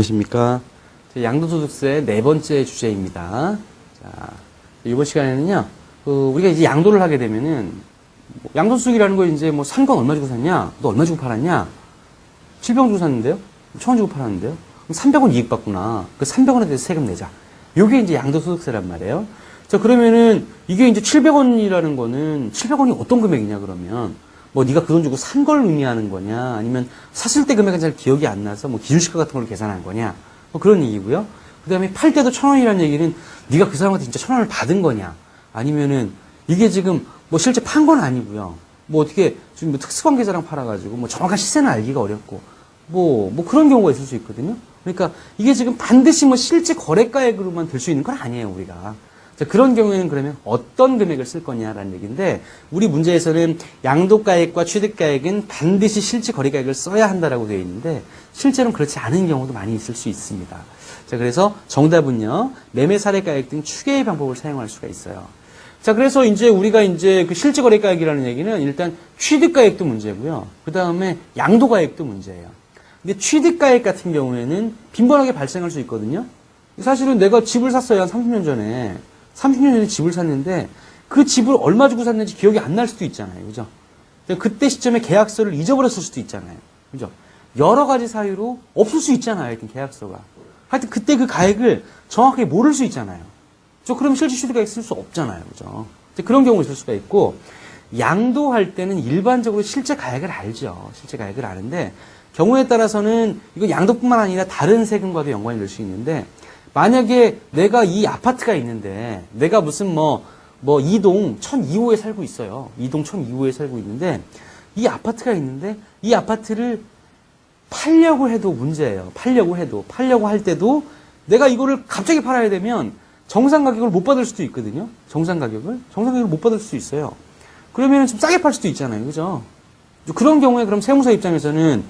안녕하십니까. 양도소득세 네 번째 주제입니다. 자, 이번 시간에는요, 우리가 이제 양도를 하게 되면은, 양도소득이라는 거 이제 뭐 산 건 얼마 주고 샀냐? 너 얼마 주고 팔았냐? 700원 주고 샀는데요? 1000원 주고 팔았는데요? 그럼 300원 이익 받구나. 그 300원에 대해서 세금 내자. 요게 이제 양도소득세란 말이에요. 자, 그러면은 이게 이제 700원이라는 거는 700원이 어떤 금액이냐, 그러면. 뭐 네가 그 돈 주고 산 걸 의미하는 거냐, 아니면 샀을 때 금액은 잘 기억이 안 나서 뭐 기준시가 같은 걸 계산한 거냐, 뭐 그런 얘기고요. 그 다음에 팔 때도 1000원이라는 얘기는 네가 그 사람한테 진짜 1000원을 받은 거냐, 아니면은 이게 지금 뭐 실제 판 건 아니고요. 뭐 어떻게 지금 뭐 특수관계자랑 팔아가지고 뭐 정확한 시세는 알기가 어렵고 뭐 그런 경우가 있을 수 있거든요. 그러니까 이게 지금 반드시 뭐 실제 거래가액으로만 들 수 있는 건 아니에요, 우리가. 자, 그런 경우에는 그러면 어떤 금액을 쓸 거냐라는 얘기인데, 우리 문제에서는 양도가액과 취득가액은 반드시 실제 거래가액을 써야 한다라고 되어 있는데, 실제로는 그렇지 않은 경우도 많이 있을 수 있습니다. 자, 그래서 정답은요, 매매 사례가액 등 추계의 방법을 사용할 수가 있어요. 자, 그래서 이제 우리가 이제 그 실제 거래가액이라는 얘기는 일단 취득가액도 문제고요. 그 다음에 양도가액도 문제예요. 근데 취득가액 같은 경우에는 빈번하게 발생할 수 있거든요. 사실은 내가 집을 샀어요. 한 30년 전에. 30년 전에 집을 샀는데 그 집을 얼마 주고 샀는지 기억이 안 날 수도 있잖아요. 그죠? 그때 시점에 계약서를 잊어버렸을 수도 있잖아요. 그죠? 여러 가지 사유로 없을 수 있잖아요. 하여튼 계약서가. 하여튼 그때 그 가액을 정확하게 모를 수 있잖아요. 그럼 실제 취득가액 쓸 수 없잖아요. 그죠? 그런 경우 있을 수가 있고, 양도할 때는 일반적으로 실제 가액을 알죠. 실제 가액을 아는데, 경우에 따라서는 이거 양도뿐만 아니라 다른 세금과도 연관이 될 수 있는데, 만약에 내가 이 아파트가 있는데, 내가 무슨 2동 1002호에 살고 있어요. 2동 1002호에 살고 있는데, 이 아파트가 있는데, 이 아파트를 팔려고 해도 문제예요. 팔려고 할 때도 내가 이거를 갑자기 팔아야 되면 정상 가격을 못 받을 수도 있거든요. 정상 가격을 못 받을 수 있어요. 그러면 좀 싸게 팔 수도 있잖아요. 그죠? 그런 경우에 그럼 세무사 입장에서는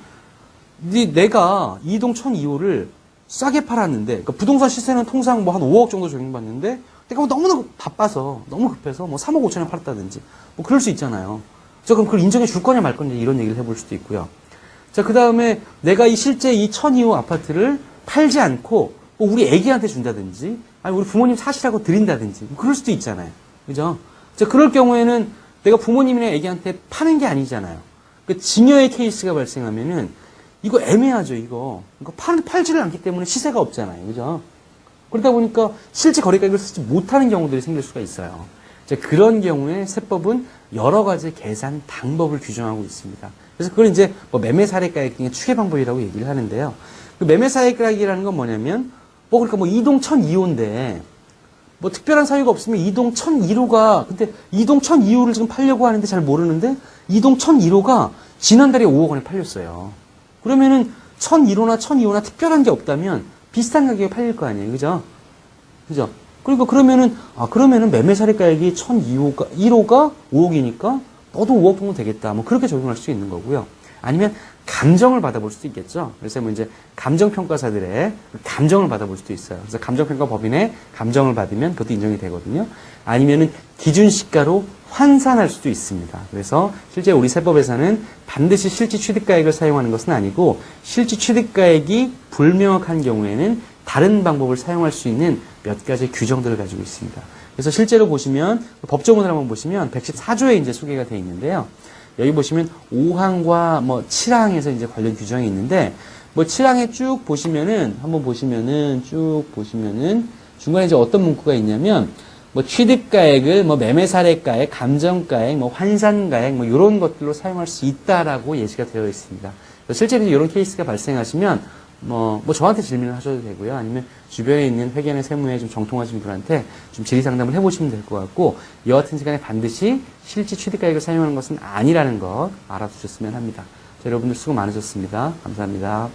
내가 2동 1002호를 싸게 팔았는데, 그러니까 부동산 시세는 통상 뭐 한 5억 정도 적용받는데, 내가 너무나 바빠서, 너무 급해서 3억 5천에 팔았다든지, 그럴 수 있잖아요. 그럼 그걸 인정해 줄 거냐 말 거냐 이런 얘기를 해볼 수도 있고요. 자, 그 다음에 내가 실제 이 1002호 아파트를 팔지 않고, 우리 애기한테 준다든지, 아니 우리 부모님 사시라고 드린다든지, 그럴 수도 있잖아요. 그죠? 자, 그럴 경우에는 내가 부모님이나 애기한테 파는 게 아니잖아요. 그 증여의 케이스가 발생하면은, 이거 애매하죠, 이거. 팔지를 않기 때문에 시세가 없잖아요. 그죠? 그러다 보니까 실제 거래가격을 쓰지 못하는 경우들이 생길 수가 있어요. 자, 그런 경우에 세법은 여러 가지 계산 방법을 규정하고 있습니다. 그래서 그걸 이제 매매 사례가액 등의 추계 방법이라고 얘기를 하는데요. 그 매매 사례가액이라는 건 뭐냐면, 그러니까 2동 1002호인데, 특별한 사유가 없으면 2동 1001호가, 근데 2동 1002호를 지금 팔려고 하는데 잘 모르는데, 2동 1001호가 지난달에 5억 원에 팔렸어요. 그러면은 1001호나 1002호나 특별한 게 없다면 비슷한 가격에 팔릴 거 아니에요. 그죠? 그죠? 그러니까 그러면은 매매 사례가액이 1001호가 5억이니까 너도 5억 보면 되겠다. 그렇게 적용할 수 있는 거고요. 아니면 감정을 받아볼 수도 있겠죠. 그래서 이제 감정평가사들의 감정을 받아볼 수도 있어요. 그래서 감정평가법인의 감정을 받으면 그것도 인정이 되거든요. 아니면은 기준시가로 환산할 수도 있습니다. 그래서 실제 우리 세법에서는 반드시 실제 취득가액을 사용하는 것은 아니고, 실제 취득가액이 불명확한 경우에는 다른 방법을 사용할 수 있는 몇 가지 규정들을 가지고 있습니다. 그래서 실제로 보시면 법조문을 한번 보시면 114조에 이제 소개가 되어 있는데요. 여기 보시면 5항과 7항에서 이제 관련 규정이 있는데, 7항에 쭉 보시면은 중간에 이제 어떤 문구가 있냐면, 취득가액을 매매 사례가액, 감정가액, 환산가액, 이런 것들로 사용할 수 있다라고 예시가 되어 있습니다. 실제로 이런 케이스가 발생하시면, 저한테 질문을 하셔도 되고요. 아니면 주변에 있는 회계나 세무에 좀 정통하신 분한테 좀 질의 상담을 해보시면 될 것 같고, 이와 같은 시간에 반드시 실제 취득가액을 사용하는 것은 아니라는 것 알아두셨으면 합니다. 자, 여러분들 수고 많으셨습니다. 감사합니다.